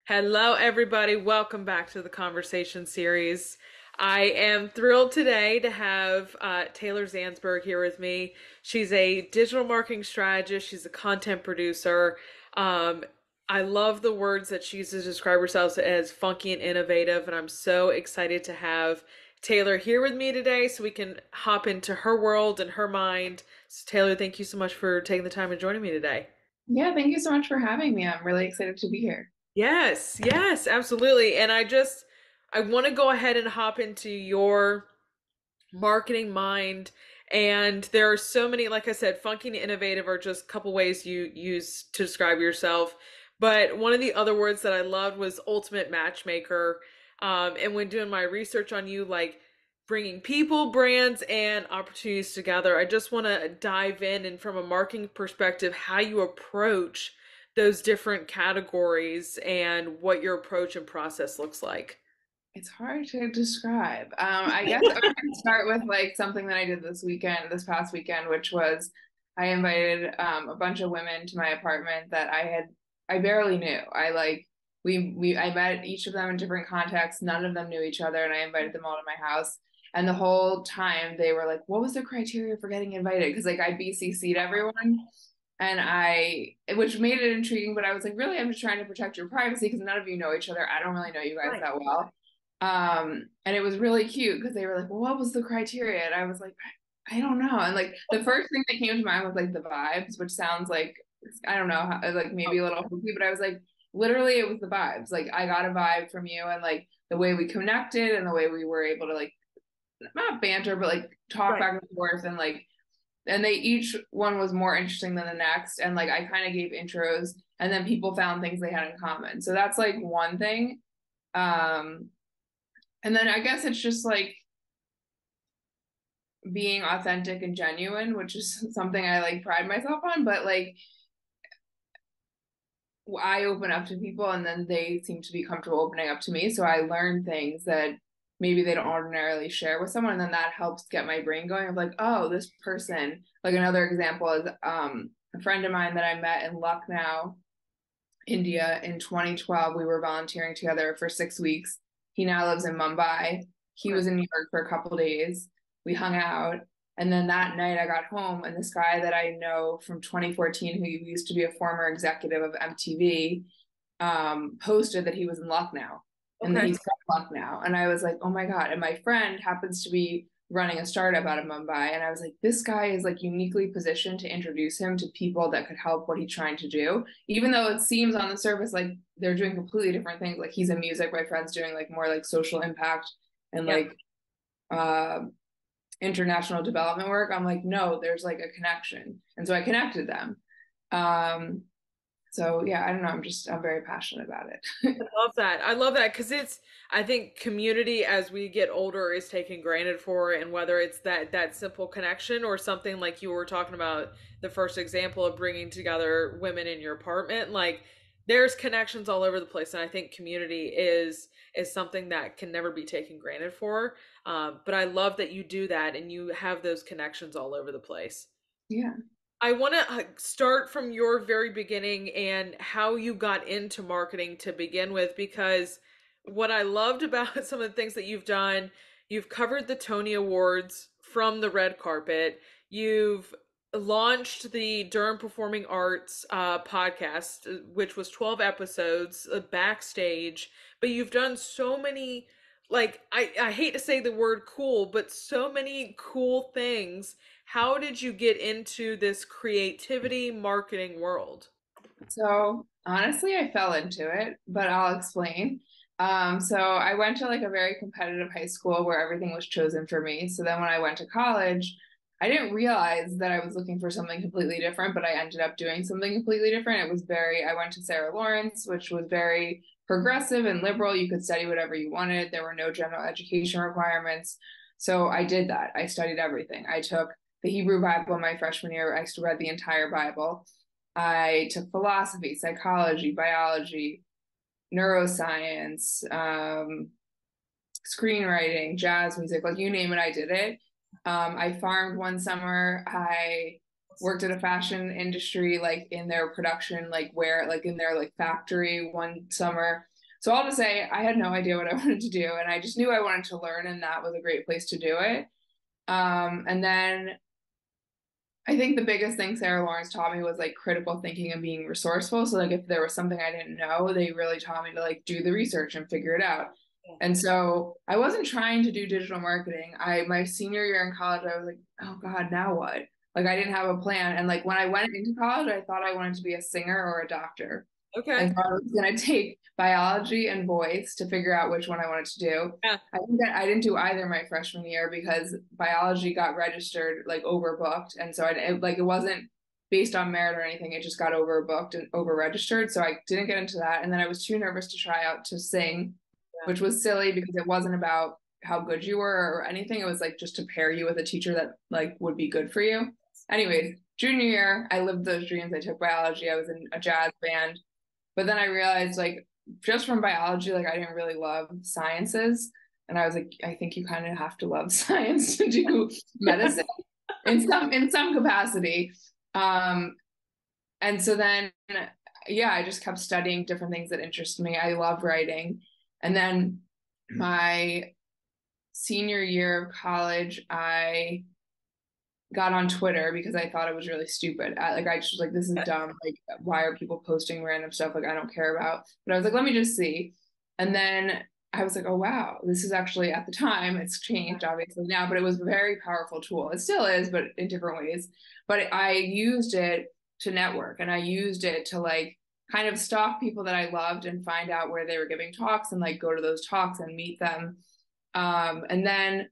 Hello, everybody. Welcome back to the conversation series. I am thrilled today to have Taylor Zansberg here with me. She's a digital marketing strategist, she's a content producer. Um, I love the words that she uses to describe herself as funky and innovative, and I'm so excited to have Taylor here with me today so we can hop into her world and her mind. So, Taylor, thank you so much for taking the time and joining me today. Yeah, thank you so much for having me. I'm really excited to be here. Yes, yes, absolutely. And I want to go ahead and hop into your marketing mind. And there are so many, like I said, funky and innovative are just a couple ways you use to describe yourself. But one of the other words that I loved was ultimate matchmaker. And when doing my research on you, like bringing people, brands, and opportunities together, I just want to dive in and from a marketing perspective, how you approach those different categories and what your approach and process looks like. It's hard to describe. I guess I'm going to start with like something that I did this past weekend, which was I invited a bunch of women to my apartment that I barely knew. I met each of them in different contexts. None of them knew each other, and I invited them all to my house. And the whole time they were like, "What was the criteria for getting invited?" Because like I BCC'd everyone. Which made it intriguing, but I was like, really, I'm just trying to protect your privacy because none of you know each other. I don't really know you guys Right. that well. And it was really cute because they were like, well, what was the criteria? And I was like, I don't know. And like the first thing that came to mind was like the vibes, which sounds like, I don't know, like maybe a little hokey, but I was like, literally, it was the vibes. Like I got a vibe from you and like the way we connected and the way we were able to like, not banter, but like talk Right. back and forth and they each one was more interesting than the next. And like I kind of gave intros and then people found things they had in common. So that's like one thing. Um, and then I guess it's just like being authentic and genuine, which is something I like pride myself on, but like I open up to people and then they seem to be comfortable opening up to me. So I learn things that maybe they don't ordinarily share with someone. And then that helps get my brain going of like, oh, this person, like another example is a friend of mine that I met in Lucknow, India in 2012. We were volunteering together for 6 weeks. He now lives in Mumbai. He Okay. was in New York for a couple days. We hung out. And then that night I got home, and this guy that I know from 2014, who used to be a former executive of MTV, posted that he was in Lucknow and that Okay. he's from Lucknow. And I was like, oh my God. And my friend happens to be running a startup out of Mumbai. And I was like, this guy is like uniquely positioned to introduce him to people that could help what he's trying to do. Even though it seems on the surface like they're doing completely different things. Like he's in music, my friend's doing like more like social impact and Yep. like uh international development work. I'm like, no, there's like a connection. And so I connected them. Um, so yeah, I don't know. I'm very passionate about it. I love that. I love that because I think community as we get older is taken granted for, and whether it's that simple connection or something like you were talking about, the first example of bringing together women in your apartment, like there's connections all over the place, and I think community is something that can never be taken granted for. But I love that you do that and you have those connections all over the place. Yeah. I want to start from your very beginning and how you got into marketing to begin with, because what I loved about some of the things that you've done, you've covered the Tony Awards from the red carpet, you've launched the Durham Performing Arts podcast, which was 12 episodes backstage, but you've done so many, like, I hate to say the word cool, but so many cool things. How did you get into this creativity marketing world? So honestly, I fell into it, but I'll explain. So I went to like a very competitive high school where everything was chosen for me. So then when I went to college, I didn't realize that I was looking for something completely different, but I ended up doing something completely different. I went to Sarah Lawrence, which was very progressive and liberal. You could study whatever you wanted. There were no general education requirements. So I did that. I studied everything. I took the Hebrew Bible my freshman year. I read the entire Bible. I took philosophy, psychology, biology, neuroscience, screenwriting, jazz music, like you name it, I did it. I farmed one summer. I worked at a fashion industry, like in their production, like where, like in their like factory one summer. So I'll just say I had no idea what I wanted to do, and I just knew I wanted to learn, and that was a great place to do it. And then I think the biggest thing Sarah Lawrence taught me was like critical thinking and being resourceful. So like if there was something I didn't know, they really taught me to like do the research and figure it out. And so I wasn't trying to do digital marketing. My senior year in college, I was like, oh God, now what? Like I didn't have a plan. And like when I went into college, I thought I wanted to be a singer or a doctor. And Okay. so I was gonna take biology and voice to figure out which one I wanted to do. Yeah. I think that I didn't do either my freshman year because biology got registered like overbooked, and so it wasn't based on merit or anything. It just got overbooked and over registered, so I didn't get into that. And then I was too nervous to try out to sing, Yeah. which was silly because it wasn't about how good you were or anything. It was like just to pair you with a teacher that like would be good for you. Anyways, junior year, I lived those dreams. I took biology. I was in a jazz band, but then I realized like just from biology, like I didn't really love sciences. And I was like, I think you kind of have to love science to do medicine in some capacity. Um, and so then yeah, I just kept studying different things that interest me. I love writing. And then my senior year of college, I got on Twitter because I thought it was really stupid. I just was like, this is dumb. Like, why are people posting random stuff like I don't care about? But I was like, let me just see. And then I was like, oh wow, this is actually at the time it's changed obviously now, but it was a very powerful tool. It still is, but in different ways. But I used it to network and I used it to like kind of stalk people that I loved and find out where they were giving talks and like go to those talks and meet them. And then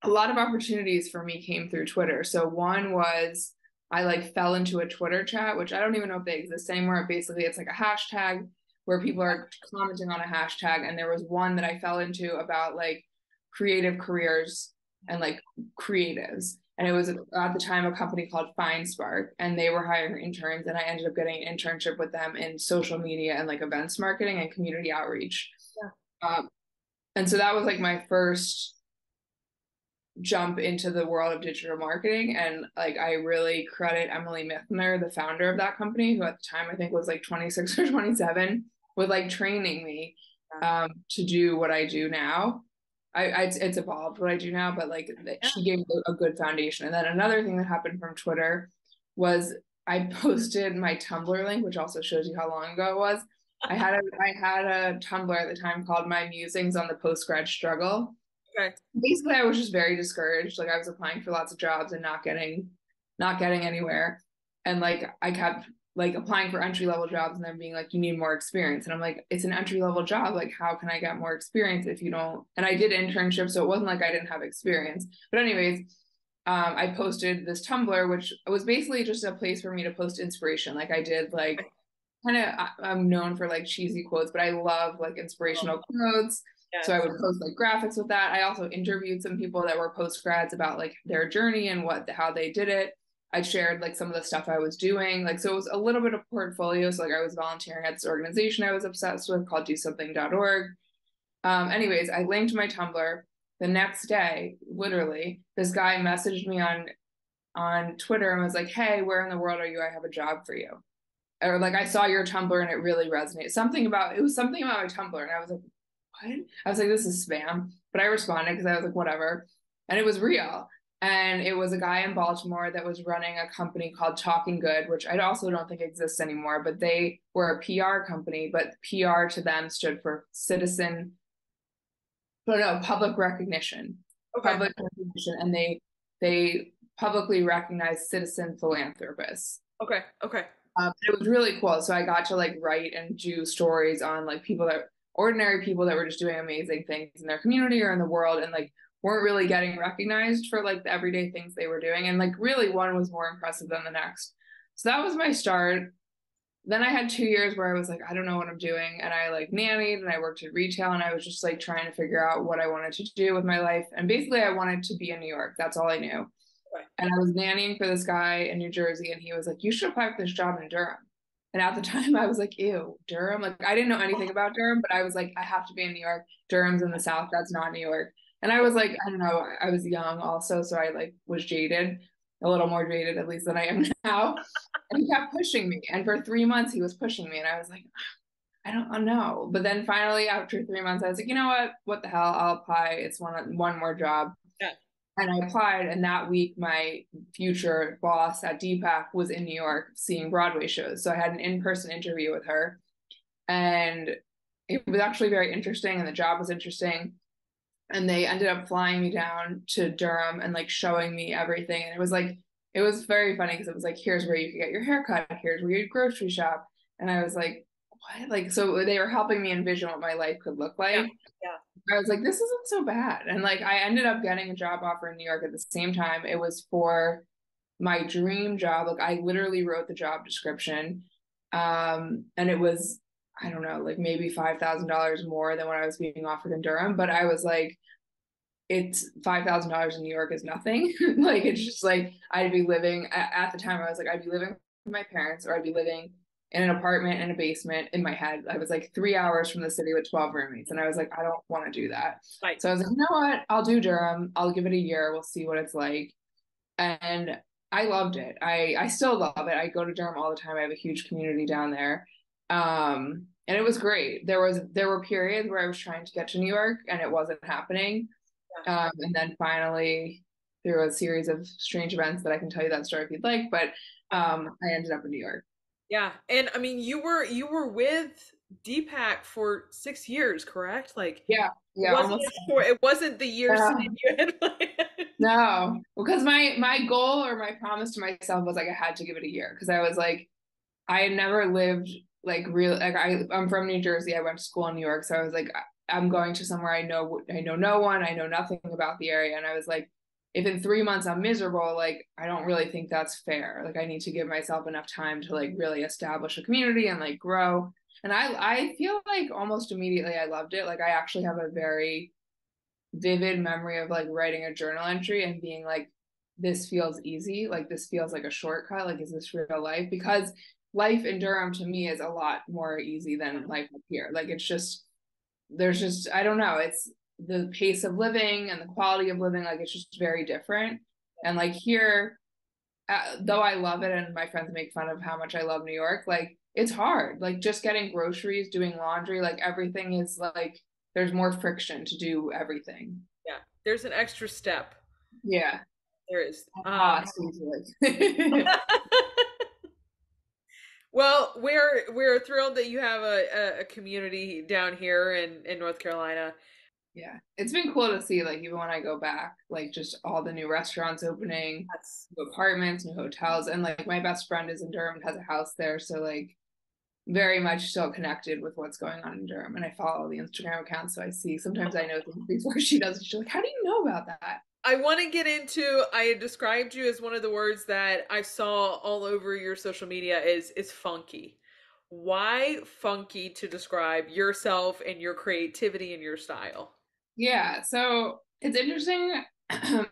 a lot of opportunities for me came through Twitter. So one was I like fell into a Twitter chat, which I don't even know if they exist anymore. Basically, it's like a hashtag where people are commenting on a hashtag. And there was one that I fell into about like creative careers and like creatives. And it was at the time a company called FindSpark, and they were hiring interns. And I ended up getting an internship with them in social media and like events marketing and community outreach. Yeah. And so that was like my first jump into the world of digital marketing. And like I really credit Emily Mithner, the founder of that company, who at the time I think was like 26 or 27, with like training me to do what I do now. It's evolved what I do now, but like she gave a good foundation. And then another thing that happened from Twitter was I posted my Tumblr link, which also shows you how long ago it was. I had a Tumblr at the time called My Musings on the Post-Grad Struggle. Okay. Basically, I was just very discouraged. Like I was applying for lots of jobs and not getting anywhere. And like I kept like applying for entry level jobs and then being like, you need more experience. And I'm like, it's an entry level job. Like, how can I get more experience if you don't? And I did internships, so it wasn't like I didn't have experience. But anyways, I posted this Tumblr, which was basically just a place for me to post inspiration. Like I did like kind of I'm known for like cheesy quotes, but I love like inspirational quotes. So I Yes. would post like graphics with that. I also interviewed some people that were post grads about like their journey and how they did it. I shared like some of the stuff I was doing. Like so it was a little bit of portfolio. So like I was volunteering at this organization I was obsessed with called DoSomething.org. Anyways, I linked my Tumblr. The next day, literally, this guy messaged me on Twitter and was like, "Hey, where in the world are you? I have a job for you." Or like I saw your Tumblr and it really resonated. It was something about my Tumblr, and I was like, what? I was like, this is spam. But I responded because I was like, whatever. And it was real. And it was a guy in Baltimore that was running a company called Talking Good, which I also don't think exists anymore, but they were a PR company, but PR to them stood for citizen, but no, public recognition. Okay. Public recognition. And they publicly recognized citizen philanthropists. Okay. Okay. It was really cool. So I got to like write and do stories on like ordinary people that were just doing amazing things in their community or in the world and like weren't really getting recognized for like the everyday things they were doing. And like really one was more impressive than the next. So that was my start. Then I had 2 years where I was like, I don't know what I'm doing. And I like nannied and I worked in retail and I was just like trying to figure out what I wanted to do with my life. And basically I wanted to be in New York. That's all I knew. Okay. And I was nannying for this guy in New Jersey, and he was like, "You should apply for this job in Durham." And at the time, I was like, "Ew, Durham!" Like I didn't know anything about Durham, but I was like, "I have to be in New York. Durham's in the South. That's not New York." And I was like, I don't know. I was young also, so I like was jaded, a little more jaded at least than I am now. And he kept pushing me, and for 3 months he was pushing me, and I was like, I don't know. But then finally, after 3 months, I was like, you know what? What the hell? I'll apply. It's one more job. Yeah. And I applied, and that week, my future boss at Deepak was in New York seeing Broadway shows. So I had an in-person interview with her, and it was actually very interesting, and the job was interesting. And they ended up flying me down to Durham and like showing me everything. And it was like, it was very funny because it was like, here's where you could get your hair cut, here's where you grocery shop. And I was like, what? Like, so they were helping me envision what my life could look Yeah. like. Yeah. I was like, this isn't so bad. And like, I ended up getting a job offer in New York at the same time. It was for my dream job. Like, I literally wrote the job description. And it was, I don't know, like maybe $5,000 more than what I was being offered in Durham. But I was like, it's $5,000 in New York is nothing. Like, it's just like I'd be living at the time. I was like, I'd be living with my parents, or I'd be living in an apartment in a basement. In my head, I was like 3 hours from the city with 12 roommates, and I was like, I don't want to do that. Right. So I was like, you know what? I'll do Durham. I'll give it a year. We'll see what it's like. And I loved it. I still love it. I go to Durham all the time. I have a huge community down there. And it was great. There were periods where I was trying to get to New York and it wasn't happening. Yeah. And then finally, through a series of strange events that I can tell you that story if you'd like, but I ended up in New York. Yeah. And I mean, you were with Deepak for 6 years, correct? Like Yeah, it yeah, wasn't almost. a short, it wasn't the years Yeah. that you had planned. No, because my goal or my promise to myself was like I had to give it a year because I was like I had never lived like real like I'm from New Jersey. I went to school in New York, so I was like I'm going to somewhere I know no one, I know nothing about the area, and I was like if in 3 months I'm miserable, like I don't really think that's fair. Like I need to give myself enough time to like really establish a community and like grow. And I feel like almost immediately I loved it. Like I actually have a very vivid memory of like writing a journal entry and being like, this feels easy. Like this feels like a shortcut. Like, is this real life? Because life in Durham to me is a lot more easy than life up here. Like it's just, there's just, I don't know. It's the pace of living and the quality of living. Like it's just very different. And like here, though I love it and my friends make fun of how much I love New York, like it's hard. Like just getting groceries, doing laundry, like everything is like there's more friction to do everything. Yeah. There's an extra step. Yeah. There is. Cost easily. Well, we're thrilled that you have a community down here in North Carolina. Yeah. It's been cool to see, like, even when I go back, like, just all the new restaurants opening, That's new apartments, new hotels. And, like, my best friend is in Durham and has a house there. So, like, very much still connected with what's going on in Durham. And I follow the Instagram account. So I see sometimes I know things before she does. She's like, how do you know about that? I want to get into I described you as one of the words that I saw all over your social media is funky. Why funky to describe yourself and your creativity and your style? Yeah. So it's interesting. So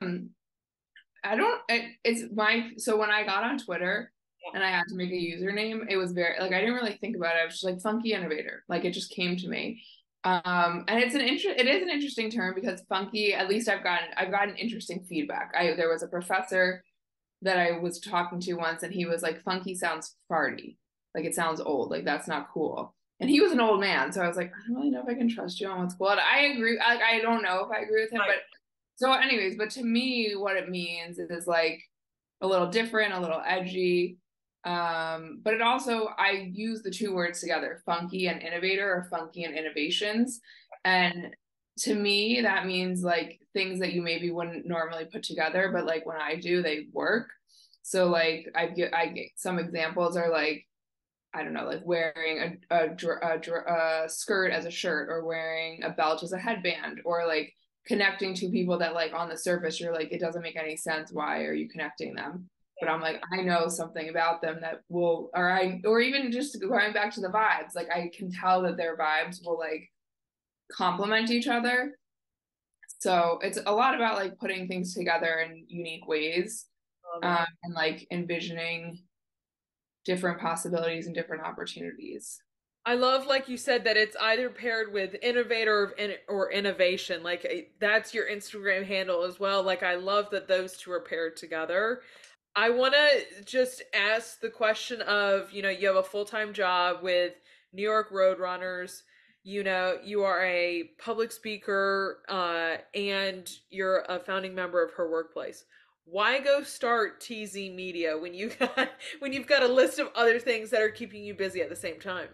when I got on Twitter and I had to make a username, it was very like I didn't really think about it. I was just like funky innovator. Like it just came to me. And it is an interesting term because funky, at least I've gotten interesting feedback. There was a professor that I was talking to once and he was like, funky sounds farty. Like it sounds old. Like that's not cool. And he was an old man. So I was like, I don't really know if I can trust you on what's cool. And I agree. Like I don't know if I agree with him, Right. but so anyways, but to me, what it means is like a little different, a little edgy. But it also I use the two words together, funky and innovator or funky and innovations. And to me, that means like things that you maybe wouldn't normally put together, but like when I do, they work. So like I get some examples are like I don't know, like wearing a skirt as a shirt or wearing a belt as a headband or like connecting to people that like on the surface you're like it doesn't make any sense, why are you connecting them, but I'm like I know something about them that will or even just going back to the vibes, like I can tell that their vibes will like complement each other. So it's a lot about like putting things together in unique ways, and like envisioning different possibilities and different opportunities. I love, like you said, that it's either paired with innovator or innovation. Like that's your Instagram handle as well. Like I love that those two are paired together. I want to just ask the question of, you have a full-time job with New York Roadrunners. You are a public speaker, and you're a founding member of her workplace. Why go start TZ Media when you got when you've got a list of other things that are keeping you busy at the same time?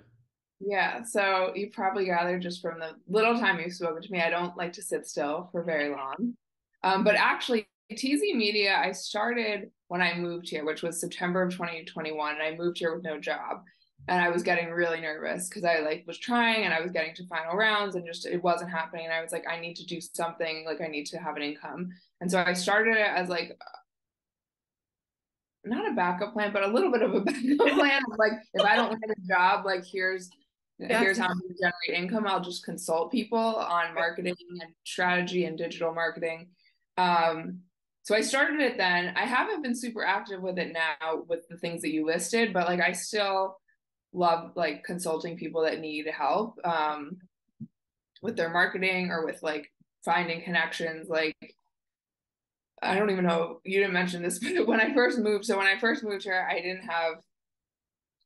Yeah, so you probably gathered just from the little time you've spoken to me, I don't like to sit still for very long. But actually, TZ Media, I started when I moved here, which was September of 2021, and I moved here with no job. And I was getting really nervous because I like was trying and I was getting to final rounds and just it wasn't happening. And I was like, I need to do something, like I need to have an income. And so I started it as like not a backup plan, but a little bit of a backup plan. Like if I don't land a job, like here's Yes. how I'm going to generate income. I'll just consult people on marketing and strategy and digital marketing. Um, so I started it then. I haven't been super active with it now with the things that you listed, but like I still love like consulting people that need help with their marketing or with like finding connections. Like I don't even know, you didn't mention this, but when I first moved here, I didn't have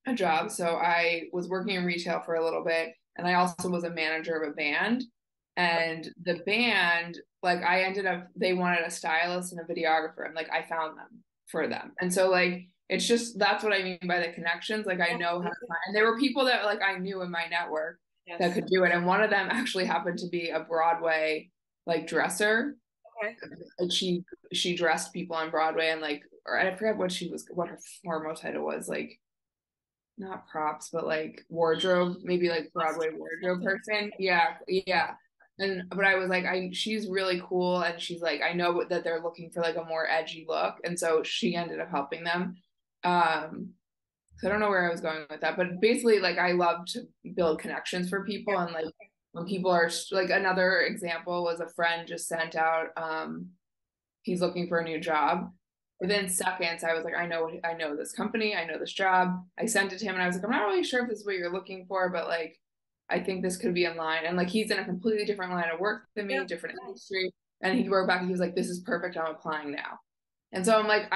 a job. So I was working in retail for a little bit, and I also was a manager of a band. And the band, like I ended up, they wanted a stylist and a videographer, and like I found them for them. And so like it's just that's what I mean by the connections. Like I know how to find, and there were people that like I knew in my network that Yes. could do it. And one of them actually happened to be a Broadway like dresser. Okay. Like she dressed people on Broadway and like or I forget what her formal title was, like not props, but like wardrobe, maybe like Broadway wardrobe Something. person. Yeah, yeah. And but I was like, she's really cool, and she's like, I know that they're looking for like a more edgy look, and so she ended up helping them. So I don't know where I was going with that, but basically, like I love to build connections for people, and like when people are like another example was a friend just sent out, he's looking for a new job. Within seconds, I was like, I know this company, I know this job. I sent it to him and I was like, I'm not really sure if this is what you're looking for, but like, I think this could be in line. And like, he's in a completely different line of work than Yeah. me, different industry. And he wrote back and he was like, this is perfect. I'm applying now. And so I'm like,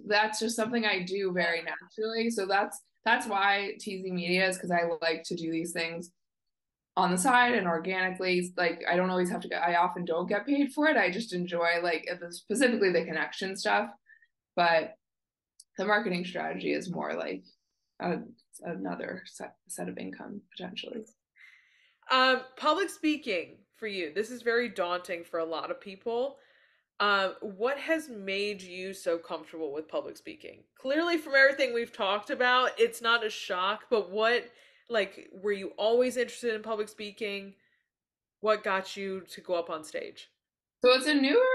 that's just something I do very naturally. So that's why TZ Media is because I like to do these things on the side and organically. Like I don't always have to get, I often don't get paid for it. I just enjoy like specifically the connection stuff. But the marketing strategy is more like a, another set of income potentially. Public speaking for you. This is very daunting for a lot of people. What has made you so comfortable with public speaking? Clearly, from everything we've talked about, it's not a shock, but like, were you always interested in public speaking? What got you to go up on stage? So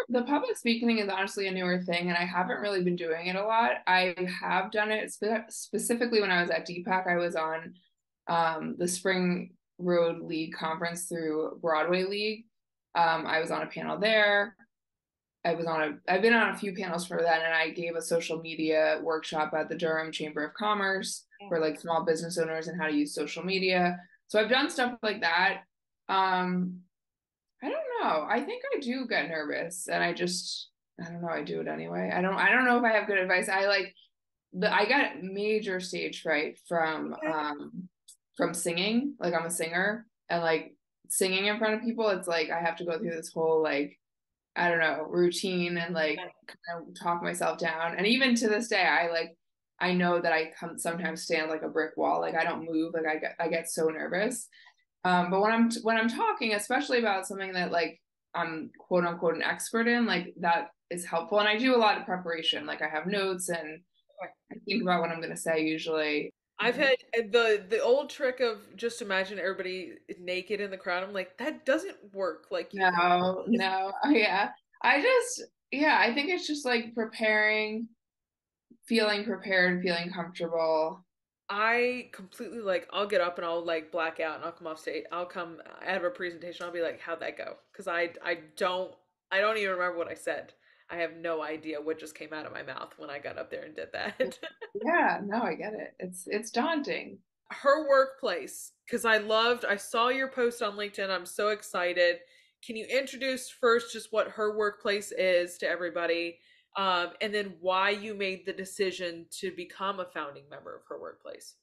the public speaking is honestly a newer thing, and I haven't really been doing it a lot. I have done it specifically when I was at DPAC. I was on the Spring Road League conference through Broadway League. I was on a panel there. I've been on a few panels for that, and I gave a social media workshop at the Durham Chamber of Commerce for like small business owners and how to use social media. So I've done stuff like that. Um, I don't know. I think I do get nervous, and I don't know. I do it anyway. I don't know if I have good advice. I got major stage fright from singing. Like I'm a singer, and like singing in front of people, it's like I have to go through this whole like I don't know, routine and like kind of talk myself down. And even to this day, I know that I come sometimes stand like a brick wall. Like I don't move. Like I get so nervous. But when I'm talking, especially about something that like I'm quote unquote an expert in, like that is helpful. And I do a lot of preparation. Like I have notes and I think about what I'm gonna say usually. I've had the old trick of just imagine everybody naked in the crowd. I'm like, that doesn't work. Like you have No, no, oh, yeah. Yeah, I think it's just like feeling prepared, feeling comfortable. I completely like I'll get up and I'll like black out and I'll come off stage. I'll come out of a presentation. I'll be like, how'd that go? Because I don't even remember what I said. I have no idea what just came out of my mouth when I got up there and did that. Yeah, no, I get it. It's daunting. Her workplace, because I saw your post on LinkedIn. I'm so excited. Can you introduce first just what her workplace is to everybody, and then why you made the decision to become a founding member of her workplace?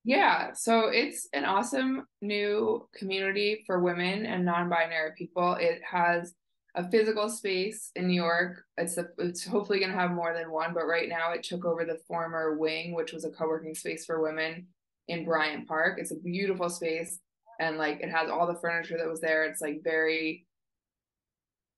Yeah, so it's an awesome new community for women and non-binary people. It has a physical space in New York. It's hopefully going to have more than one, but right now it took over the former wing, which was a co-working space for women in Bryant Park. It's a beautiful space and like it has all the furniture that was there. It's like very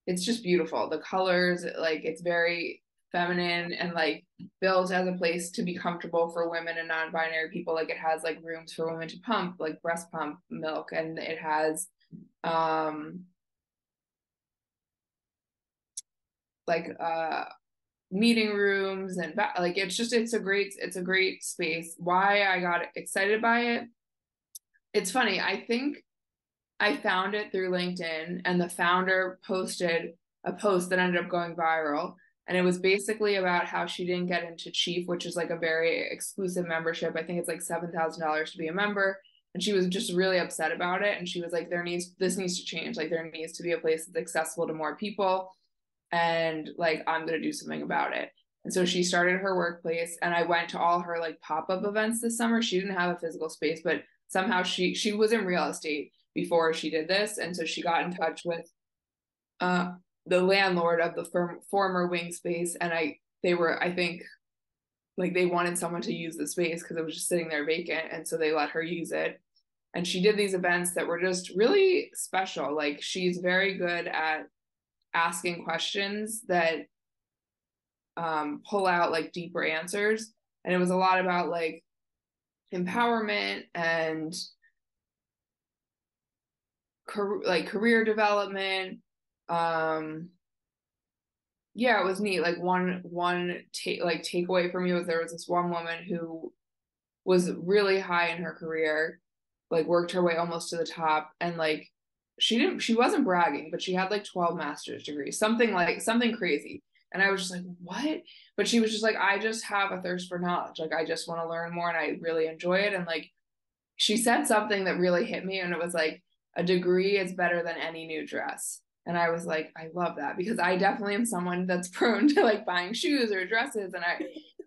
it's just beautiful. The colors, like it's very feminine and like built as a place to be comfortable for women and non-binary people. Like it has like rooms for women to pump, like breast pump milk, and it has um like meeting rooms and like it's a great space. Why I got excited by it? It's funny. I think I found it through LinkedIn, and the founder posted a post that ended up going viral. And it was basically about how she didn't get into Chief, which is like a very exclusive membership. I think it's like $7,000 to be a member. And she was just really upset about it. And she was like, this needs to change. Like, there needs to be a place that's accessible to more people. And like, I'm going to do something about it. And so she started her workplace, and I went to all her like pop-up events this summer. She didn't have a physical space, but somehow she was in real estate before she did this, and so she got in touch with uh, the landlord of the former wing space, and they were I think like they wanted someone to use the space because it was just sitting there vacant, and so they let her use it. And she did these events that were just really special. Like she's very good at asking questions that pull out like deeper answers, and it was a lot about like empowerment and career development. Um, yeah, it was neat. Like takeaway for me was there was this one woman who was really high in her career, like worked her way almost to the top, and like she wasn't bragging, but she had like 12 master's degrees, something crazy. And I was just like, what? But she was just like, I just have a thirst for knowledge. Like I just want to learn more and I really enjoy it. And like she said something that really hit me, and it was like a degree is better than any new dress. And I was like, I love that because I definitely am someone that's prone to like buying shoes or dresses. And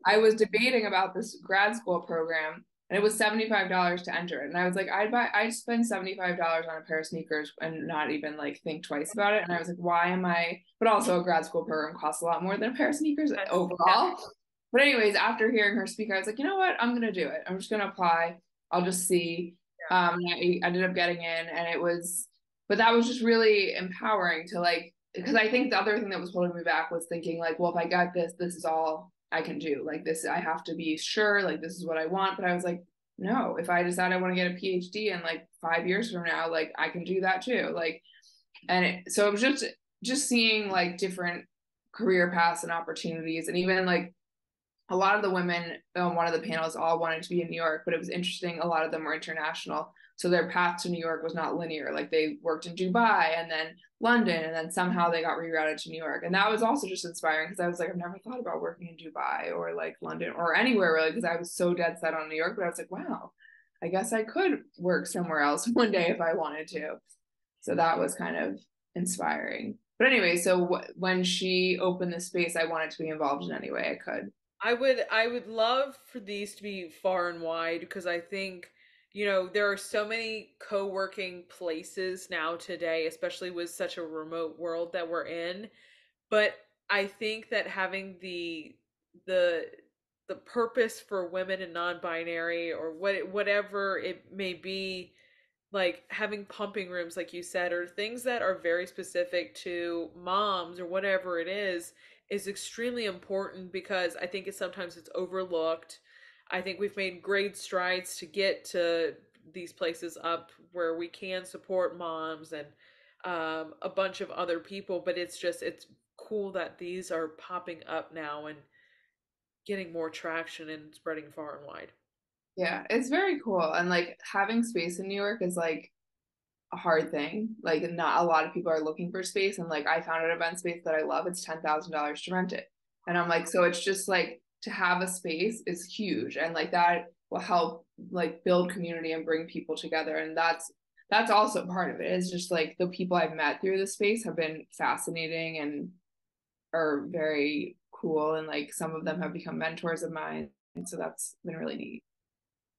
I was debating about this grad school program, and it was $75 to enter it. And I was like, I'd spend $75 on a pair of sneakers and not even like think twice about it. And I was like, why am I, but also a grad school program costs a lot more than a pair of sneakers Yeah. overall. But anyways, after hearing her speak, I was like, you know what? I'm gonna do it. I'm just gonna apply. I'll just see. I ended up getting in, and but that was just really empowering to like, because I think the other thing that was holding me back was thinking like, well, if I got this, this is all I can do. Like this, I have to be sure, like this is what I want. But I was like, no, if I decide I want to get a PhD in like 5 years from now, like I can do that too. Like, so it was just seeing like different career paths and opportunities, and even like a lot of the women on one of the panels all wanted to be in New York, but it was interesting. A lot of them were international. So their path to New York was not linear. Like they worked in Dubai and then London, and then somehow they got rerouted to New York. And that was also just inspiring because I was like, I've never thought about working in Dubai or like London or anywhere really because I was so dead set on New York. But I was like, wow, I guess I could work somewhere else one day if I wanted to. So that was kind of inspiring. But anyway, so when she opened the space, I wanted to be involved in any way I could. I would love for these to be far and wide because I think, there are so many co-working places now today, especially with such a remote world that we're in. But I think that having the the purpose for women and non-binary or whatever it may be, like having pumping rooms like you said, or things that are very specific to moms or whatever it is extremely important because I think it's overlooked. I think we've made great strides to get to these places up where we can support moms and a bunch of other people, but it's cool that these are popping up now and getting more traction and spreading far and wide. Yeah, it's very cool. And like having space in New York is like a hard thing. Like not a lot of people are looking for space. And like I found an event space that I love. It's $10,000 to rent it. And I'm like, so it's just like to have a space is huge. And like that will help like build community and bring people together. And that's also part of it. It's just like the people I've met through the space have been fascinating and are very cool. And like some of them have become mentors of mine. And so that's been really neat.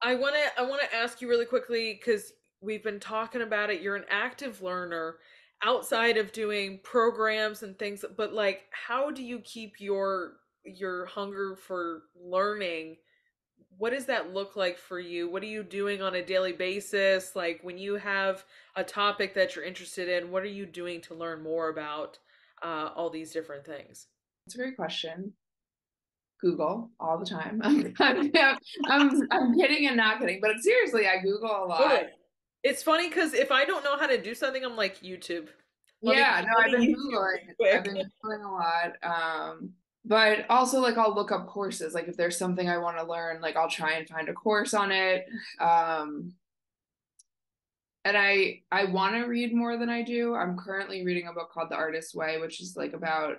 I want to ask you really quickly because we've been talking about it. You're an active learner outside of doing programs and things, but like how do you keep your hunger for learning? What does that look like for you? What are you doing on a daily basis? Like when you have a topic that you're interested in, what are you doing to learn more about all these different things? It's a great question. Google all the time. I'm kidding and not kidding, but seriously, I Google a lot. Totally. It's funny because if I don't know how to do something, I'm like YouTube. Yeah, no, Let I've me been YouTube Googling. real I've quick. been Googling a lot. But also like I'll look up courses. Like if there's something I want to learn, like I'll try and find a course on it. Um, and I want to read more than I do. I'm currently reading a book called The Artist's Way, which is like about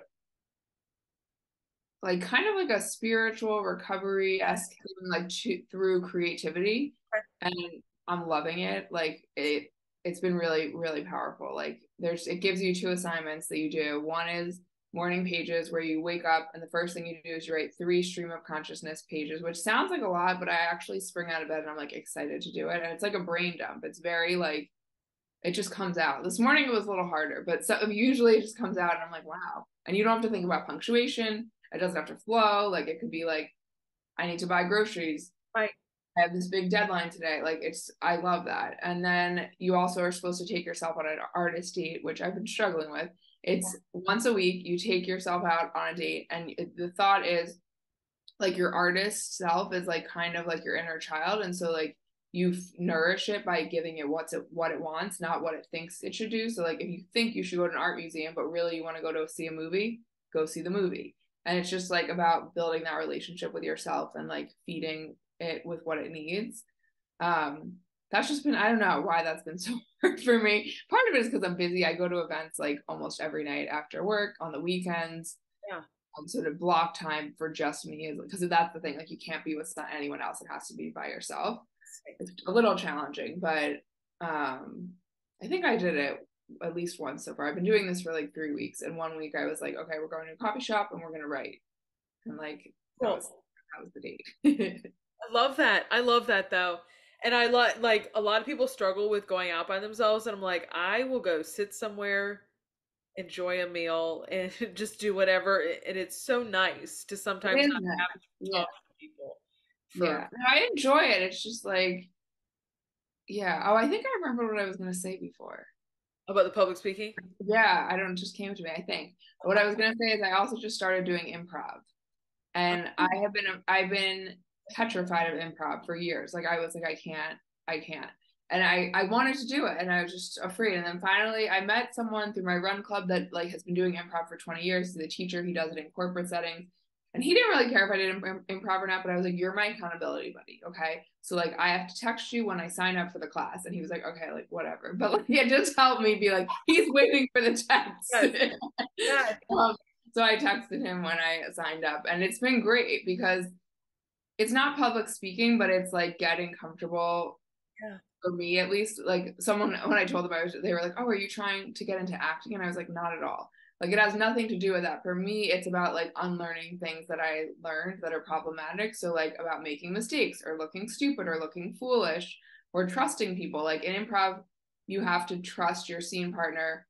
like kind of like a spiritual recovery esque like through creativity, and I'm loving it. Like it's been really really powerful. Like it gives you two assignments that you do. One is morning pages where you wake up and the first thing you do is you write three stream of consciousness pages, which sounds like a lot, but I actually spring out of bed and I'm like excited to do it, and it's like a brain dump. It's very like it just comes out. This morning it was a little harder, but usually it just comes out and I'm like, wow. And you don't have to think about punctuation. It doesn't have to flow. Like it could be like, I need to buy groceries. Right. I have this big deadline today. Like I love that. And then you also are supposed to take yourself on an artist date, which I've been struggling with. It's once a week, you take yourself out on a date. And the thought is like your artist self is like kind of like your inner child. And so like you nourish it by giving it what it wants, not what it thinks it should do. So like if you think you should go to an art museum, but really you want to go to see a movie, go see the movie. And it's just like about building that relationship with yourself and like feeding it with what it needs. That's just been, I don't know why that's been so hard for me. Part of it is because I'm busy. I go to events like almost every night after work on the weekends, Yeah. sort of block time for just me because that's the thing. Like you can't be with anyone else. It has to be by yourself. It's a little challenging, but I think I did it at least once so far. I've been doing this for like 3 weeks, and one week I was like, okay, we're going to a coffee shop and we're gonna write, and like Cool. that was the date. I love that. I love that though. And I like a lot of people struggle with going out by themselves and I'm like, I will go sit somewhere, enjoy a meal and just do whatever. And it's so nice to It sometimes is not nice. have to Yeah, talk to people for yeah. No, I enjoy it. It's just like, yeah. Oh, I think I remember what I was gonna say before. about the public speaking. Yeah, I don't. It just came to me. I think what I was gonna say is I also just started doing improv. And I've been petrified of improv for years. Like I was like, I can't. And I wanted to do it and I was just afraid. And then finally I met someone through my run club that like has been doing improv for 20 years. He's a teacher, he does it in corporate settings. And he didn't really care if I did improv or not, but I was like, you're my accountability buddy. Okay. So like I have to text you when I sign up for the class. And he was like, okay, like whatever. But like it just helped me be like, he's waiting for the text. Yes. Yes. um, so I texted him when I signed up, and it's been great because it's not public speaking, but it's like getting comfortable Yeah. for me at least. Like someone when I told them they were like, "Oh, are you trying to get into acting?" And I was like, "Not at all." Like it has nothing to do with that. For me, it's about like unlearning things that I learned that are problematic. So like about making mistakes or looking stupid or looking foolish or trusting people. Like in improv, you have to trust your scene partner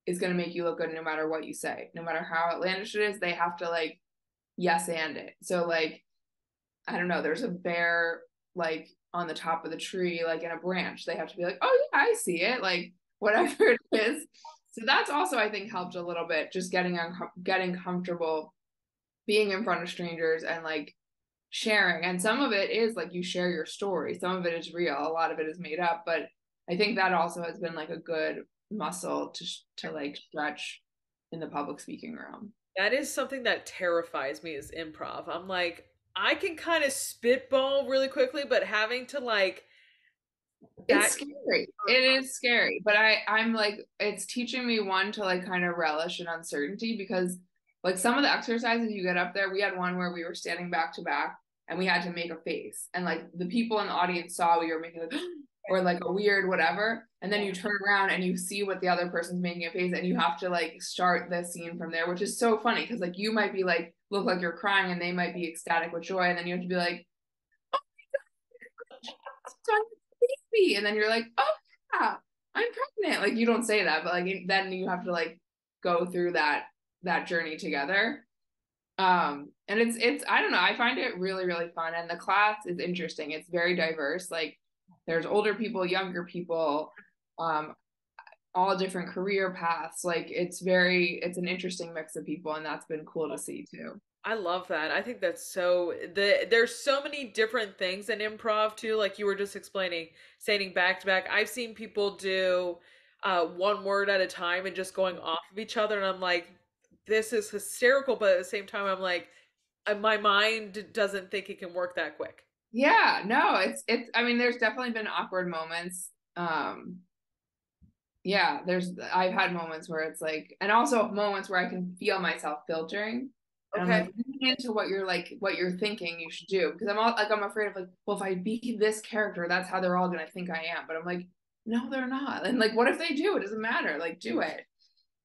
is going to make you look good no matter what you say. No matter how outlandish it is, they have to like yes and it. So like I don't know, there's a bear like on the top of the tree, like in a branch. They have to be like, oh yeah, I see it, like whatever it is. So that's also I think helped a little bit, just getting comfortable being in front of strangers and like sharing. And some of it is like you share your story. Some of it is real. A lot of it is made up. But I think that also has been like a good muscle to like stretch in the public speaking realm. That is something that terrifies me is improv. I'm like, I can kind of spitball really quickly, but having to like It's that scary. It is scary, but I'm like it's teaching me one to like kind of relish in uncertainty because like some of the exercises you get up there, we had one where we were standing back to back and we had to make a face and like the people in the audience saw we were making like or like a weird whatever and then you turn around and you see what the other person's making a face and you have to like start the scene from there, which is so funny because like you might be like look like you're crying and they might be ecstatic with joy and then you have to be like so I'm a baby. And then you're like, oh yeah, I'm pregnant. Like you don't say that, but like then you have to like go through that journey together. And it's I don't know, I find it really, really fun. And the class is interesting. It's very diverse. Like there's older people, younger people, um, all different career paths. Like it's an interesting mix of people, and that's been cool to see too. I love that. I think that's there's so many different things in improv too, like you were just explaining, saying back to back. I've seen people do one word at a time and just going off of each other, and I'm like, this is hysterical, but at the same time I'm like, my mind doesn't think it can work that quick. Yeah, no, it's I mean, there's definitely been awkward moments. Yeah, I've had moments where it's like, and also moments where I can feel myself filtering. And I'm Okay. like, lean into what you're thinking you should do. Because I'm all like, I'm afraid of like, well, if I be this character, that's how they're all gonna think I am. But I'm like, no, they're not. And like, what if they do? It doesn't matter. Like, do it.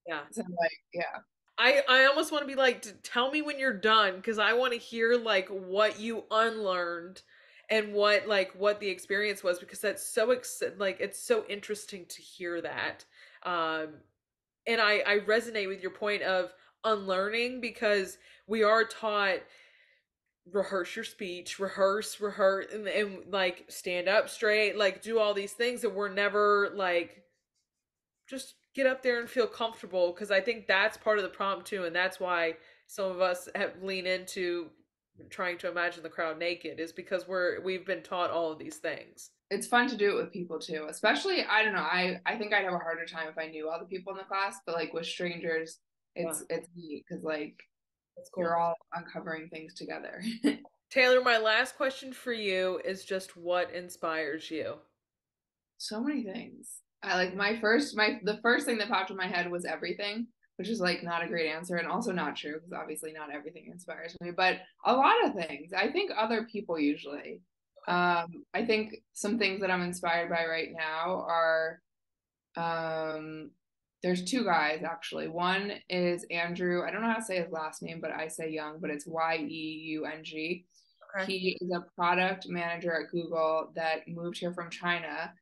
Yeah. So I'm like, yeah. I almost want to be like, tell me when you're done, because I want to hear like what you unlearned and what the experience was, because that's like it's so interesting to hear that. Um, and I resonate with your point of unlearning, because we are taught rehearse your speech, rehearse, and like stand up straight, like do all these things, and we're never like just get up there and feel comfortable, because I think that's part of the problem too, and that's why some of us have lean into trying to imagine the crowd naked, is because we've been taught all of these things. It's fun to do it with people too. Especially, I don't know, I think I'd have a harder time if I knew all the people in the class, but like with strangers, Yeah, it's neat because like that's you're cool. all uncovering things together. Taylor, my last question for you is just what inspires you? So many things. I like the first thing that popped in my head was everything, which is like not a great answer and also not true because obviously not everything inspires me, but a lot of things. I think other people usually. Okay. I think some things that I'm inspired by right now are um there's two guys actually. One is Andrew. I don't know how to say his last name, but I say Young, but it's Yeung. Okay. He is a product manager at Google that moved here from China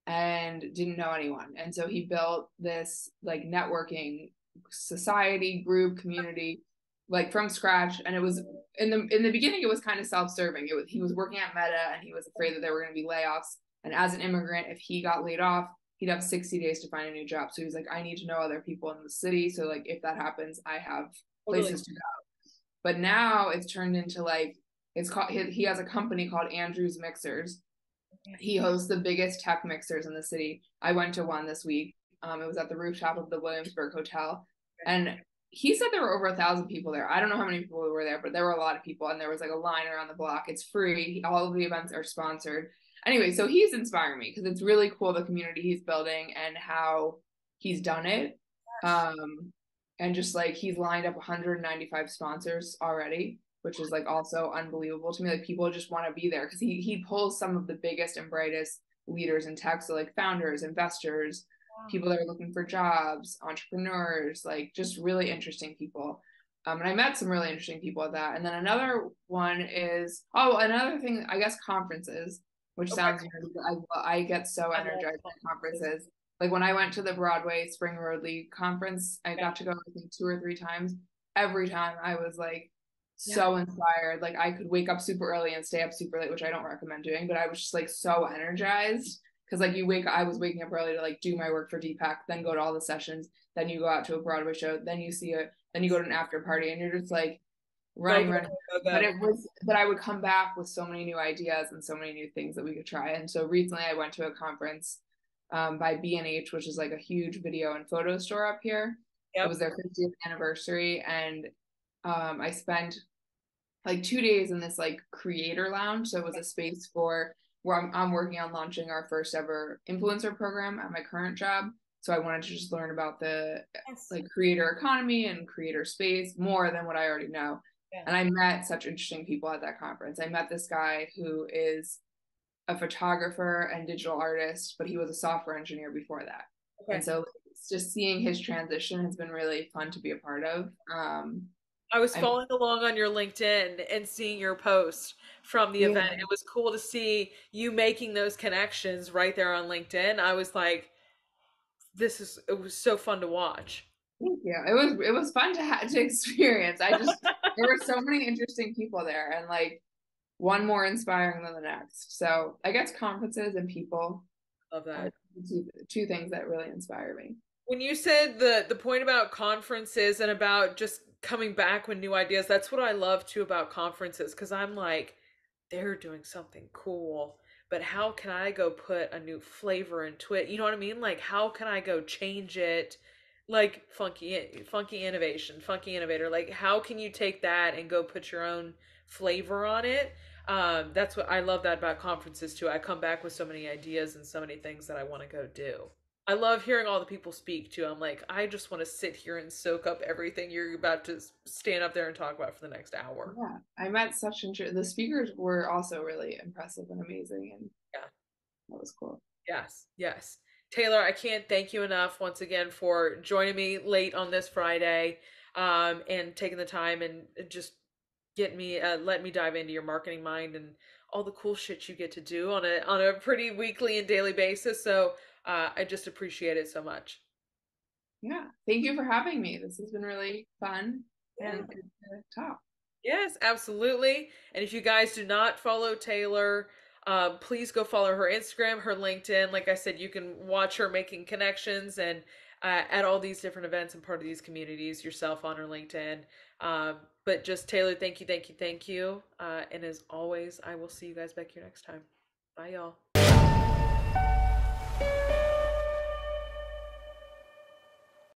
and didn't know anyone. And so he built this like networking society group community like from scratch. And it was in the beginning it was kind of self-serving. He was working at Meta and he was afraid that there were going to be layoffs. And as an immigrant, if he got laid off, he'd have 60 days to find a new job. So he was like, I need to know other people in the city. So like if that happens, I have Totally. places to go. But now it's turned into like it's called he has a company called Andrew's Mixers. He hosts the biggest tech mixers in the city. I went to one this week. It was at the rooftop of the Williamsburg Hotel, and he said there were over 1,000 people there. I don't know how many people were there, but there were a lot of people, and there was like a line around the block. It's free. All of the events are sponsored. Anyway, so he's inspiring me because it's really cool the community he's building and how he's done it. Um, and just like he's lined up 195 sponsors already, which is like also unbelievable to me. Like people just want to be there because he pulls some of the biggest and brightest leaders in tech. So like founders, investors, people that are looking for jobs, entrepreneurs, like just really interesting people. And I met some really interesting people at that. And then another one is another thing, I guess conferences, which Okay. sounds weird. I get so I love energized by conferences. conferences. Like when I went to the Broadway Spring Road League conference, I Okay. got to go I think two or three times. Every time I was like Yeah. so inspired. Like I could wake up super early and stay up super late, which I don't recommend doing, but I was just like so energized because like I was waking up early to like do my work for Deepak, then go to all the sessions, then you go out to a Broadway show, then you see it, then you go to an after party, and you're just like Go, running, go, running. go, But go. I would come back with so many new ideas and so many new things that we could try. And so recently I went to a conference by B&H, which is like a huge video and photo store up here. It Yep. was their 50th anniversary, and I spent like 2 days in this like creator lounge. So it was a space for where I'm working on launching our first ever influencer program at my current job. So I wanted to just learn about the Yes. like creator economy and creator space more than what I already know. Yeah. And I met such interesting people at that conference. I met this guy who is a photographer and digital artist, but he was a software engineer before that. And Okay. so just seeing his transition has been really fun to be a part of. I was I'm following along on your LinkedIn and seeing your post from the event. yeah. It was cool to see you making those connections right there on LinkedIn. I was like, it was so fun to watch. Thank you. It was fun to experience. I just there were so many interesting people there, and like one more inspiring than the next. So I guess conferences and people Love are that. two things that really inspire me. When you said the point about conferences and about just coming back with new ideas, that's what I love too about conferences because I'm like, they're doing something cool, but how can I go put a new flavor into it? You know what I mean? Like how can I go change it? Like funky innovation, funky innovator. Like how can you take that and go put your own flavor on it? That's what I love that about conferences too. I come back with so many ideas and so many things that I want to go do. I love hearing all the people speak too. I'm like, I just want to sit here and soak up everything you're about to stand up there and talk about for the next hour. Yeah, I met the speakers were also really impressive and amazing, and Yeah. that was cool. Yes. Yes. Taylor, I can't thank you enough once again for joining me late on this Friday, and taking the time and just let me dive into your marketing mind and all the cool shit you get to do on a pretty weekly and daily basis. So I just appreciate it so much. Yeah, thank you for having me. This has been really fun Yeah. and good to talk. Yes, absolutely. And if you guys do not follow Taylor, please go follow her Instagram, her LinkedIn. Like I said, you can watch her making connections and at all these different events and part of these communities yourself on her LinkedIn. But just Taylor, thank you, thank you, thank you. And as always, I will see you guys back here next time. Bye, y'all.